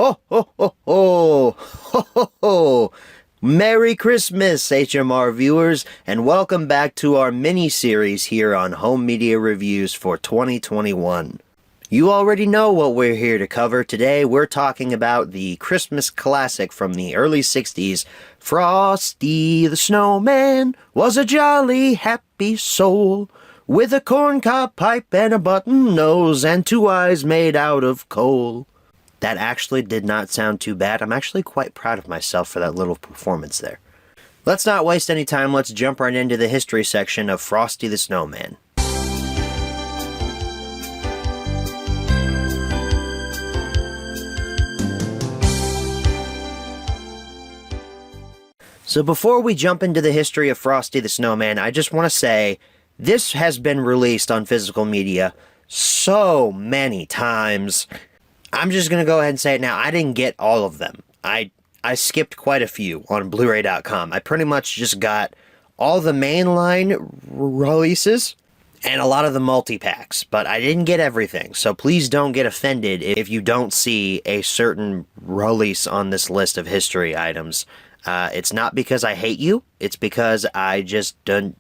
Ho, ho, ho, ho, ho, ho, ho. Merry Christmas, HMR viewers, and welcome back to our mini-series here on Home Media Reviews for 2021. You already know what we're here to cover. Today we're talking about the Christmas classic from the early 60s, Frosty the Snowman was a jolly happy soul, with a corncob pipe and a button nose and two eyes made out of coal. That actually did not sound too bad. I'm actually quite proud of myself for that little performance there. Let's not waste any time, let's jump right into the history section of Frosty the Snowman. So before we jump into the history of Frosty the Snowman, I just want to say, this has been released on physical media so many times. I'm just going to go ahead and say it now. I didn't get all of them. I skipped quite a few on Blu-ray.com. I pretty much just got all the mainline releases and a lot of the multi-packs, but I didn't get everything. So please don't get offended if you don't see a certain release on this list of history items. It's not because I hate you. It's because I just didn't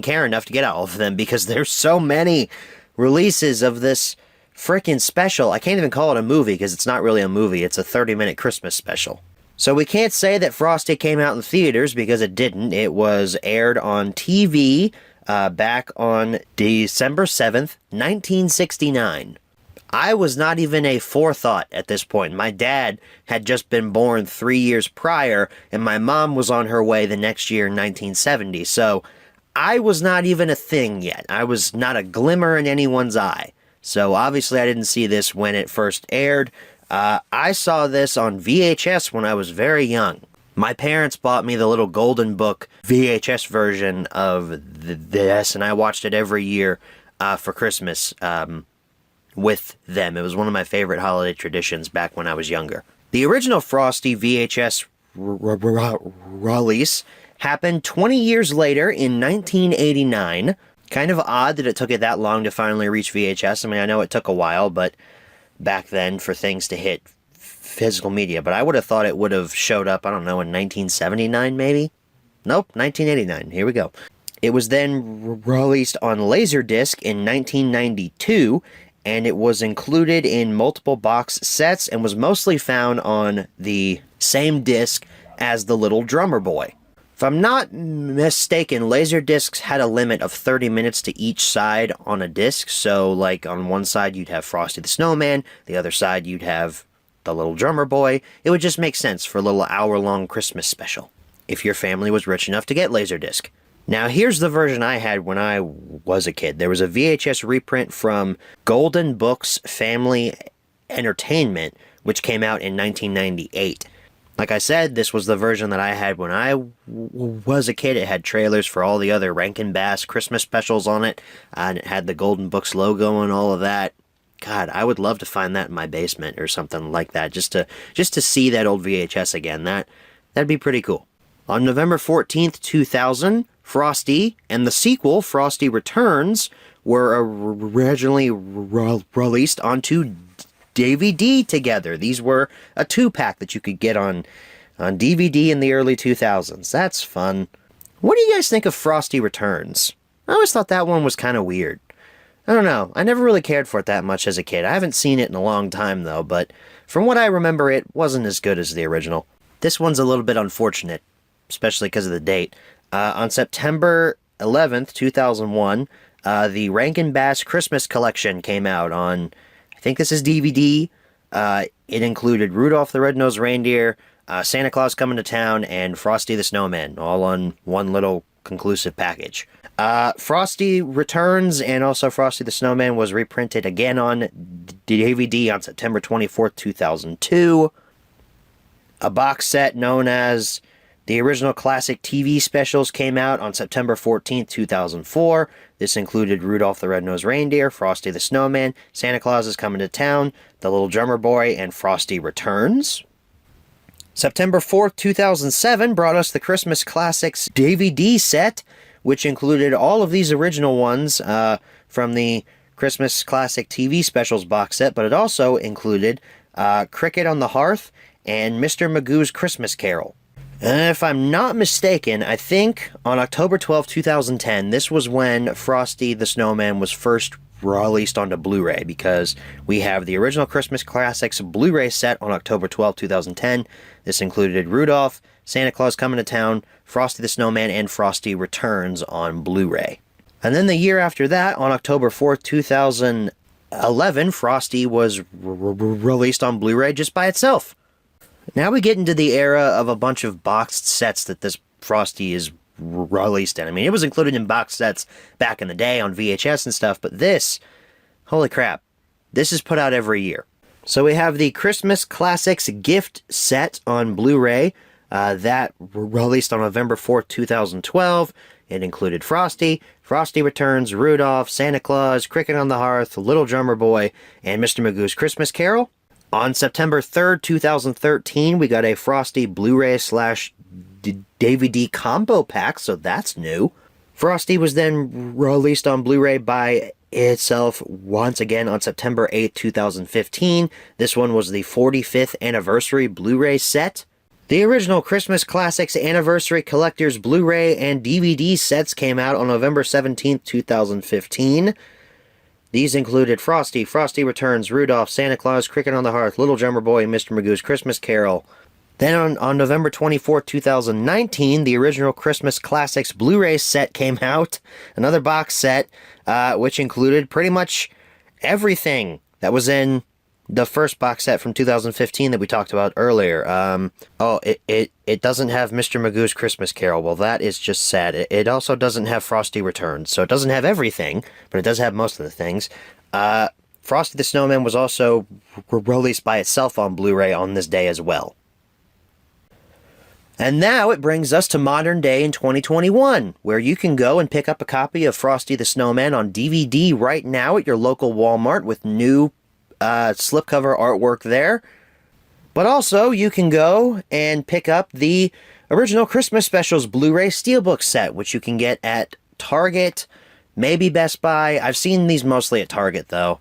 care enough to get all of them, because there's so many releases of this frickin' special. I can't even call it a movie because it's not really a movie. It's a 30-minute Christmas special. So we can't say that Frosty came out in theaters because it didn't. It was aired on TV back on December 7th, 1969. I was not even a forethought at this point. My dad had just been born 3 years prior, and my mom was on her way the next year in 1970. So I was not even a thing yet. I was not a glimmer in anyone's eye. So obviously I didn't see this when it first aired. I saw this on VHS when I was very young. My parents bought me the little Golden Book VHS version of this, and I watched it every year for Christmas with them. It was one of my favorite holiday traditions back when I was younger. The original Frosty VHS release happened 20 years later in 1989. Kind of odd that it took it that long to finally reach VHS. I mean, I know it took a while, but back then for things to hit physical media. But I would have thought it would have showed up, I don't know, in 1979 maybe? Nope, 1989. Here we go. It was then released on Laserdisc in 1992, and it was included in multiple box sets and was mostly found on the same disc as The Little Drummer Boy. If I'm not mistaken, Laserdiscs had a limit of 30 minutes to each side on a disc, so like on one side you'd have Frosty the Snowman, the other side you'd have The Little Drummer Boy. It would just make sense for a little hour-long Christmas special, if your family was rich enough to get Laserdisc. Now here's the version I had when I was a kid. There was a VHS reprint from Golden Books Family Entertainment, which came out in 1998. Like I said, this was the version that I had when I was a kid. It had trailers for all the other Rankin Bass Christmas specials on it, and it had the Golden Books logo and all of that. God, I would love to find that in my basement or something like that, just to see that old VHS again. That'd be pretty cool. On November 14th, 2000, Frosty and the sequel, Frosty Returns, were originally released onto DVD together. These were a 2-pack that you could get on DVD in the early 2000s. That's fun. What do you guys think of Frosty Returns? I always thought that one was kind of weird. I don't know. I never really cared for it that much as a kid. I haven't seen it in a long time, though, but from what I remember, it wasn't as good as the original. This one's a little bit unfortunate, especially because of the date. On September 11th, 2001, the Rankin Bass Christmas Collection came out on, I think this is DVD. It included Rudolph the Red-Nosed Reindeer, Santa Claus Coming to Town, and Frosty the Snowman, all on one little conclusive package. Frosty Returns and also Frosty the Snowman was reprinted again on DVD on September 24th, 2002. A box set known as the original classic TV specials came out on September 14th, 2004. This included Rudolph the Red-Nosed Reindeer, Frosty the Snowman, Santa Claus is Coming to Town, The Little Drummer Boy, and Frosty Returns. September 4th, 2007 brought us the Christmas Classics DVD set, which included all of these original ones from the Christmas Classic TV Specials box set, but it also included Cricket on the Hearth, and Mr. Magoo's Christmas Carol. And if I'm not mistaken, I think on October 12, 2010, this was when Frosty the Snowman was first released onto Blu-ray, because we have the original Christmas Classics Blu-ray set on October 12, 2010. This included Rudolph, Santa Claus Coming to Town, Frosty the Snowman, and Frosty Returns on Blu-ray. And then the year after that, on October 4th, 2011, Frosty was released on Blu-ray just by itself. Now we get into the era of a bunch of boxed sets that this Frosty is released in. I mean, it was included in box sets back in the day on VHS and stuff, but this, holy crap, this is put out every year. So we have the Christmas Classics gift set on Blu-ray that released on November 4th, 2012. It included Frosty, Frosty Returns, Rudolph, Santa Claus, Cricket on the Hearth, Little Drummer Boy, and Mr. Magoo's Christmas Carol. On September 3rd, 2013, we got a Frosty Blu-ray / DVD combo pack, so that's new. Frosty was then released on Blu-ray by itself once again on September 8th, 2015. This one was the 45th anniversary Blu-ray set. The original Christmas Classics Anniversary Collector's Blu-ray and DVD sets came out on November 17th, 2015. These included Frosty, Frosty Returns, Rudolph, Santa Claus, Cricket on the Hearth, Little Drummer Boy, and Mr. Magoo's Christmas Carol. Then on November 24th, 2019, the original Christmas Classics Blu-ray set came out. Another box set, which included pretty much everything that was in the first box set from 2015 that we talked about earlier. It doesn't have Mr. Magoo's Christmas Carol. Well, that is just sad. It also doesn't have Frosty Returns, so it doesn't have everything, but it does have most of the things. Frosty the Snowman was also released by itself on Blu-ray on this day as well. And now it brings us to modern day in 2021, where you can go and pick up a copy of Frosty the Snowman on DVD right now at your local Walmart with new slipcover artwork there. But also, you can go and pick up the original Christmas Specials Blu-ray Steelbook set, which you can get at Target, maybe Best Buy. I've seen these mostly at Target, though.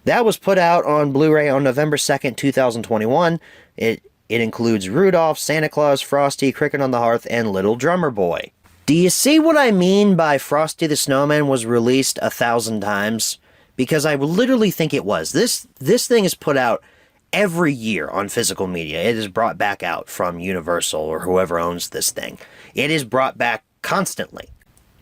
That was put out on Blu-ray on November 2nd, 2021. It includes Rudolph, Santa Claus, Frosty, Cricket on the Hearth, and Little Drummer Boy. Do you see what I mean by Frosty the Snowman was released 1,000 times? Because I literally think it was. This thing is put out every year on physical media. It is brought back out from Universal or whoever owns this thing. It is brought back constantly.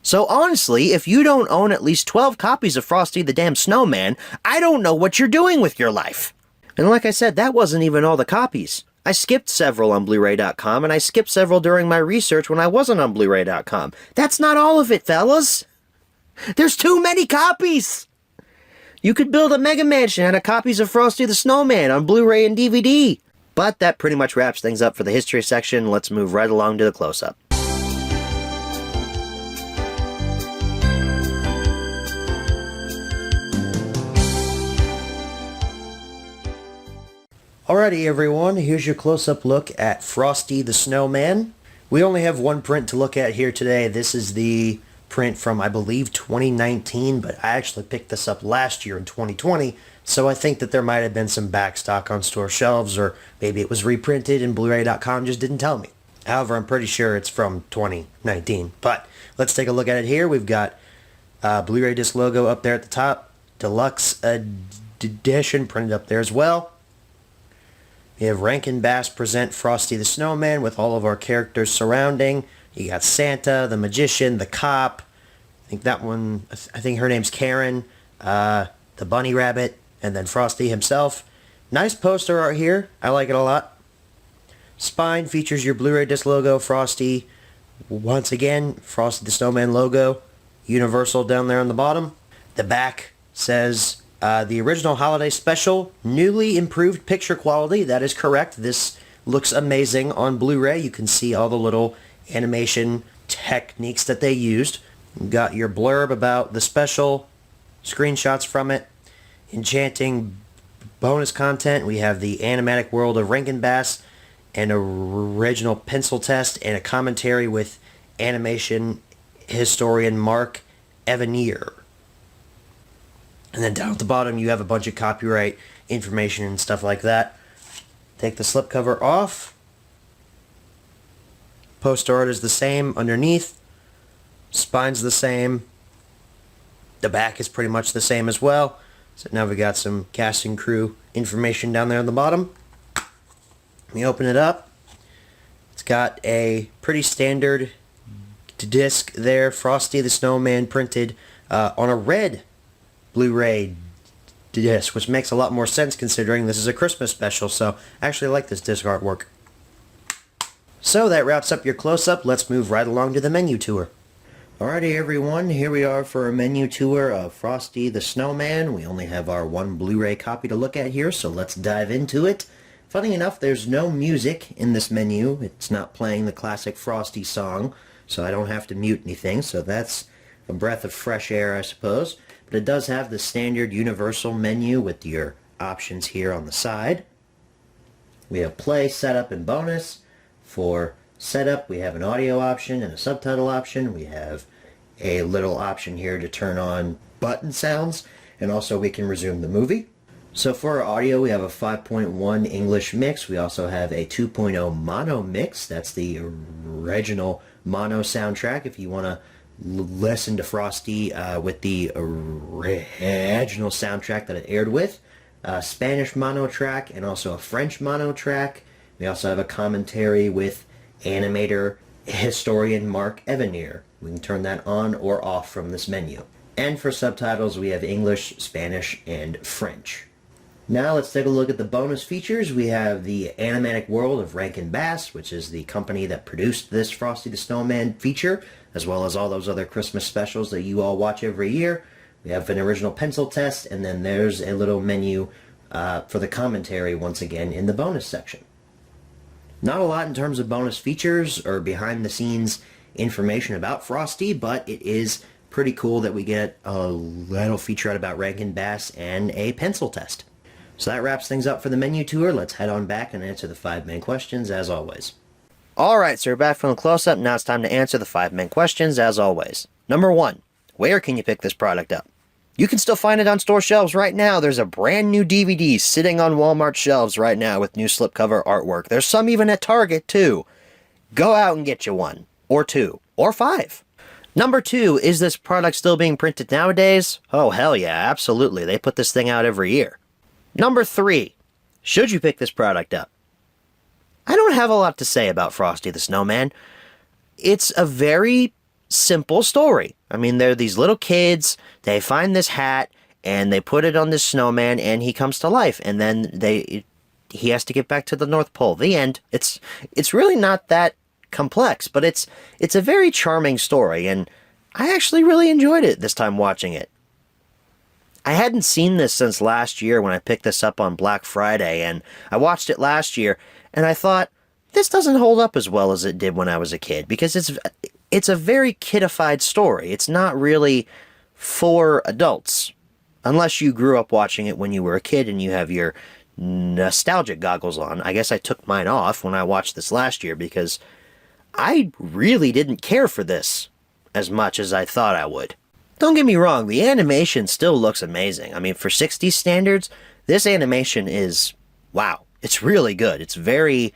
So honestly, if you don't own at least 12 copies of Frosty the damn Snowman, I don't know what you're doing with your life. And like I said, that wasn't even all the copies. I skipped several on Blu-ray.com, and I skipped several during my research when I wasn't on Blu-ray.com. That's not all of it, fellas! There's too many copies! You could build a mega mansion out of copies of Frosty the Snowman on Blu-ray and DVD. But that pretty much wraps things up for the history section. Let's move right along to the close-up. Alrighty everyone, here's your close-up look at Frosty the Snowman. We only have one print to look at here today. This is the print from, I believe, 2019, but I actually picked this up last year in 2020, so I think that there might have been some backstock on store shelves, or maybe it was reprinted and Blu-ray.com just didn't tell me. However, I'm pretty sure it's from 2019, but let's take a look at it here. We've got Blu-ray disc logo up there at the top, Deluxe Edition printed up there as well. We have Rankin Bass present Frosty the Snowman with all of our characters surrounding. You got Santa, the Magician, the Cop. I think her name's Karen, the Bunny Rabbit, and then Frosty himself. Nice poster art here. I like it a lot. Spine features your Blu-ray disc logo, Frosty. Once again, Frosty the Snowman logo. Universal down there on the bottom. The back says the original holiday special, newly improved picture quality. That is correct. This looks amazing on Blu-ray. You can see all the little animation techniques that they used. You've got your blurb about the special, screenshots from it, enchanting bonus content. We have the animatic world of Rankin Bass, an original pencil test, and a commentary with animation historian Mark Evanier. And then down at the bottom you have a bunch of copyright information and stuff like that. Take the slipcover off. Poster art is the same underneath. Spine's the same. The back is pretty much the same as well. So now we got some cast and crew information down there on the bottom. Let me open it up. It's got a pretty standard disc there, Frosty the Snowman printed on a red Blu-ray disc, which makes a lot more sense considering this is a Christmas special, so I actually like this disc artwork. So that wraps up your close-up. Let's move right along to the menu tour. Alrighty everyone, here we are for a menu tour of Frosty the Snowman. We only have our one Blu-ray copy to look at here, so let's dive into it. Funny enough, there's no music in this menu. It's not playing the classic Frosty song, so I don't have to mute anything, so that's a breath of fresh air, I suppose. But it does have the standard universal menu with your options here on the side. We have play, setup, and bonus. For setup, we have an audio option and a subtitle option. We have a little option here to turn on button sounds, and also we can resume the movie. So for our audio, we have a 5.1 English mix. We also have a 2.0 mono mix. That's the original mono soundtrack if you want to listen to Frosty with the original soundtrack that it aired with. Spanish mono track and also a French mono track. We also have a commentary with animator historian Mark Evanier. We can turn that on or off from this menu. And for subtitles, we have English, Spanish, and French. Now let's take a look at the bonus features. We have the animatic world of Rankin Bass, which is the company that produced this Frosty the Snowman feature, as well as all those other Christmas specials that you all watch every year. We have an original pencil test, and then there's a little menu for the commentary once again in the bonus section. Not a lot in terms of bonus features or behind-the-scenes information about Frosty, but it is pretty cool that we get a little featurette about Rankin Bass and a pencil test. So that wraps things up for the menu tour. Let's head on back and answer the 5 main questions as always. Alright, so we're back from the close-up. Now it's time to answer the 5 main questions as always. Number 1, where can you pick this product up? You can still find it on store shelves right now. There's a brand new DVD sitting on Walmart shelves right now with new slipcover artwork. There's some even at Target too. Go out and get you one, or 2, or 5. Number 2, is this product still being printed nowadays? Oh hell yeah, absolutely. They put this thing out every year. Number 3, should you pick this product up? I don't have a lot to say about Frosty the Snowman. It's a very simple story. I mean, they're these little kids, they find this hat, and they put it on this snowman, and he comes to life, and then he has to get back to the North Pole. The end. It's really not that complex, but it's a very charming story, and I actually really enjoyed it this time watching it. I hadn't seen this since last year when I picked this up on Black Friday, and I watched it last year, and I thought, this doesn't hold up as well as it did when I was a kid, because it's a very kidified story. It's not really for adults, unless you grew up watching it when you were a kid and you have your nostalgic goggles on. I guess I took mine off when I watched this last year because I really didn't care for this as much as I thought I would. Don't get me wrong, the animation still looks amazing. I mean, for 60s standards, this animation is, wow, it's really good. It's very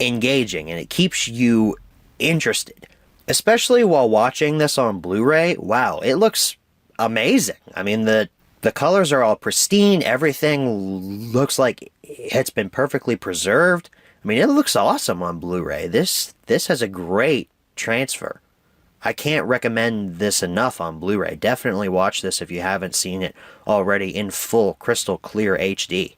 engaging and it keeps you interested. Especially while watching this on Blu-ray, wow, it looks amazing. I mean, the colors are all pristine, everything looks like it's been perfectly preserved. I mean, it looks awesome on Blu-ray. This has a great transfer. I can't recommend this enough on Blu-ray. Definitely watch this if you haven't seen it already in full crystal clear HD.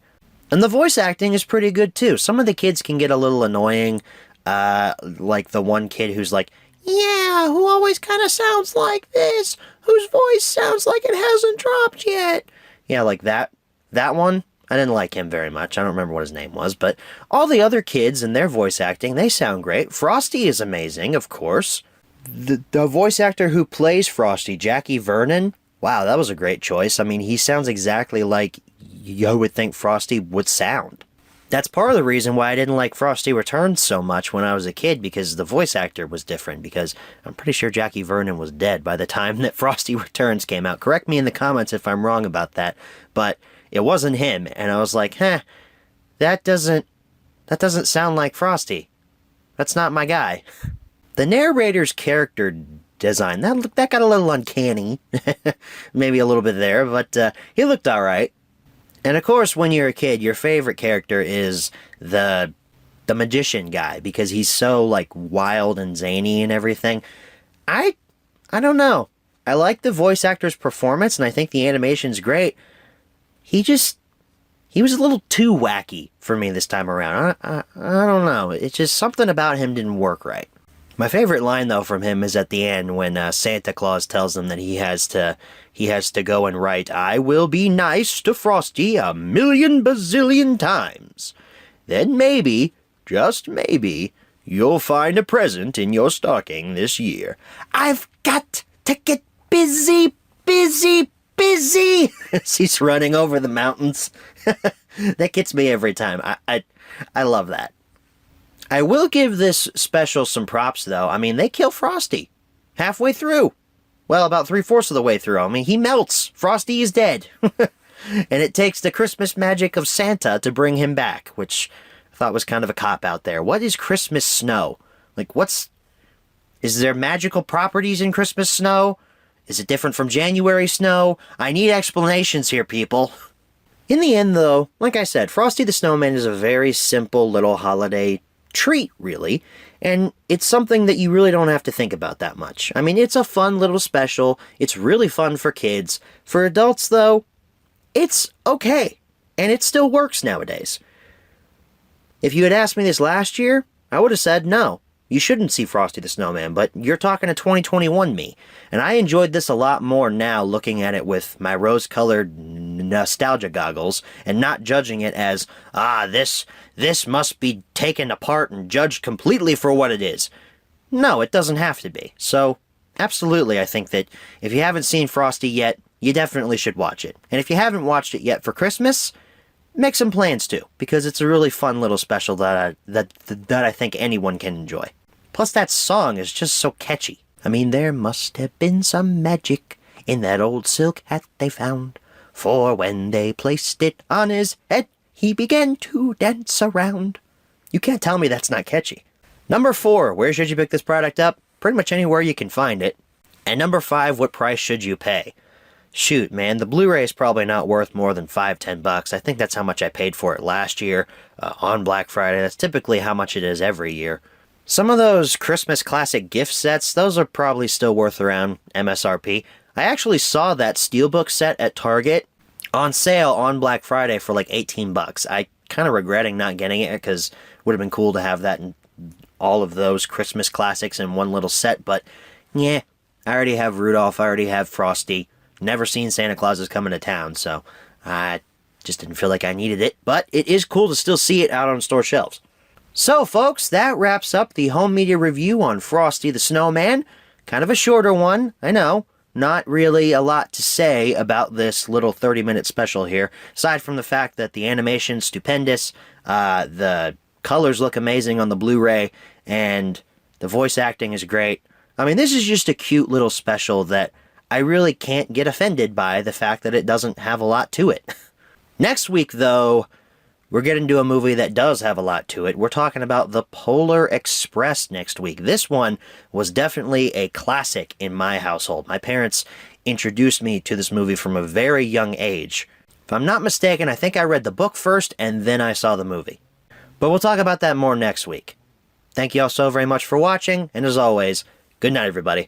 And the voice acting is pretty good too. Some of the kids can get a little annoying, like the one kid who's like, yeah, who always kind of sounds like this, whose voice sounds like it hasn't dropped yet. Yeah, like that one. I didn't like him very much. I don't remember what his name was, but all the other kids and their voice acting, they sound great. Frosty is amazing, of course. The voice actor who plays Frosty, Jackie Vernon, wow, that was a great choice. I mean, he sounds exactly like you would think Frosty would sound. That's part of the reason why I didn't like Frosty Returns so much when I was a kid, because the voice actor was different, because I'm pretty sure Jackie Vernon was dead by the time that Frosty Returns came out. Correct me in the comments if I'm wrong about that, but it wasn't him, and I was like, that doesn't That doesn't sound like Frosty. That's not my guy. The narrator's character design, that got a little uncanny. Maybe a little bit there, but he looked alright. And of course, when you're a kid, your favorite character is the magician guy, because he's so, like, wild and zany and everything. I don't know. I like the voice actor's performance, and I think the animation's great. He was a little too wacky for me this time around. I don't know. It's just something about him didn't work right. My favorite line, though, from him is at the end when Santa Claus tells him that he has to go and write, "I will be nice to Frosty 1,000,000 bazillion times. Then maybe, just maybe, you'll find a present in your stocking this year. I've got to get busy, busy, busy." As he's running over the mountains. That gets me every time. I love that. I will give this special some props, though. I mean, they kill Frosty halfway through. Well, about 3/4 of the way through. I mean, he melts. Frosty is dead. And it takes the Christmas magic of Santa to bring him back, which I thought was kind of a cop-out there. What is Christmas snow? Like, is there magical properties in Christmas snow? Is it different from January snow? I need explanations here, people. In the end, though, like I said, Frosty the Snowman is a very simple little holiday treat, really, and it's something that you really don't have to think about that much. I mean, it's a fun little special. It's really fun for kids. For adults, though, it's okay, and it still works nowadays. If you had asked me this last year, I would have said no. You shouldn't see Frosty the Snowman, but you're talking to 2021 me, and I enjoyed this a lot more now looking at it with my rose-colored nostalgia goggles and not judging it as, this must be taken apart and judged completely for what it is. No, it doesn't have to be. So, absolutely, I think that if you haven't seen Frosty yet, you definitely should watch it. And if you haven't watched it yet for Christmas, make some plans too, because it's a really fun little special that I think anyone can enjoy. Plus, that song is just so catchy. I mean, there must have been some magic in that old silk hat they found, for when they placed it on his head, he began to dance around. You can't tell me that's not catchy. Number 4, where should you pick this product up? Pretty much anywhere you can find it. And number 5, what price should you pay? Shoot, man, the Blu-ray is probably not worth more than $5-10. I think that's how much I paid for it last year on Black Friday. That's typically how much it is every year. Some of those Christmas classic gift sets, those are probably still worth around MSRP. I actually saw that Steelbook set at Target on sale on Black Friday for like $18. I kind of regretting not getting it because it would have been cool to have that in all of those Christmas classics in one little set, but yeah, I already have Rudolph, I already have Frosty. Never seen Santa Claus is Coming to Town, so I just didn't feel like I needed it, but it is cool to still see it out on store shelves. So, folks, that wraps up the home media review on Frosty the Snowman. Kind of a shorter one, I know. Not really a lot to say about this little 30-minute special here, aside from the fact that the animation's stupendous, the colors look amazing on the Blu-ray, and the voice acting is great. I mean, this is just a cute little special that I really can't get offended by the fact that it doesn't have a lot to it. Next week, though, we're getting to a movie that does have a lot to it. We're talking about The Polar Express next week. This one was definitely a classic in my household. My parents introduced me to this movie from a very young age. If I'm not mistaken, I think I read the book first and then I saw the movie. But we'll talk about that more next week. Thank you all so very much for watching, and as always, good night, everybody.